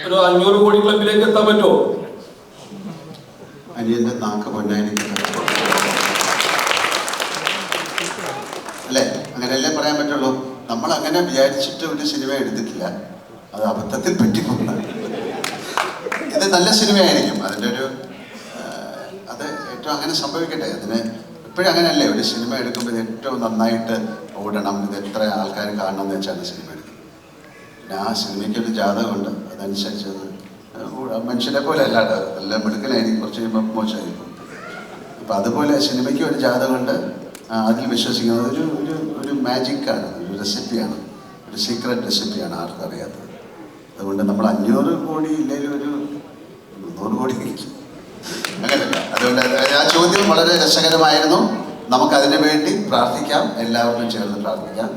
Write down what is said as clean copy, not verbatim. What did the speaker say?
ഒരു 500 കോടി ക്ലബിലേക്ക് എത്താൻ പറ്റുമോ? അനിയന്റെ നാക്ക് പൊന്നായിരിക്കും അല്ലേ? അങ്ങനെയല്ലേ പറയാൻ പറ്റുള്ളൂ. നമ്മൾ അങ്ങനെ വിചാരിച്ചിട്ട് ഒരു സിനിമ എടുത്തിട്ടില്ല, അത് അബദ്ധത്തിൽ പറ്റിപ്പോകുന്നതാണ്. ഇത് നല്ല സിനിമയായിരിക്കും, അതിൻ്റെ ഒരു അത് ഏറ്റവും അങ്ങനെ സംഭവിക്കട്ടെ. അതിന് എപ്പോഴും അങ്ങനെയല്ലേ, ഒരു സിനിമ എടുക്കുമ്പോൾ ഇത് ഏറ്റവും നന്നായിട്ട് ഓടണം, ഇത് എത്ര ആൾക്കാർ കാണണം എന്ന് വെച്ചാണ് സിനിമ എടുക്കുന്നത്. പിന്നെ ആ സിനിമയ്ക്കൊരു ജാതകമുണ്ട്, അതനുസരിച്ച് മനുഷ്യരെ പോലെ അല്ലാണ്ട് എല്ലാം മെടുക്കലായിരിക്കും, കുറച്ച് കഴിയുമ്പോൾ മോശമായിരിക്കും. അപ്പം അതുപോലെ സിനിമയ്ക്ക് ഒരു ജാതകമുണ്ട്, അതിൽ വിശ്വസിക്കുന്നത് ഒരു ഒരു ഒരു മാജിക്കാണ്, ഒരു റെസിപ്പിയാണ്, ഒരു സീക്രട്ട് റെസിപ്പിയാണ്, ആർക്കും അറിയാത്തത്. അതുകൊണ്ട് നമ്മൾ 500 കോടി ഇല്ലെങ്കിൽ ഒരു 100 കോടി അങ്ങനെയല്ല. അതുകൊണ്ട് ആ ചോദ്യം വളരെ രസകരമായിരുന്നു. നമുക്കതിനു വേണ്ടി പ്രാർത്ഥിക്കാം, എല്ലാവർക്കും ചേർന്ന് പ്രാർത്ഥിക്കാം.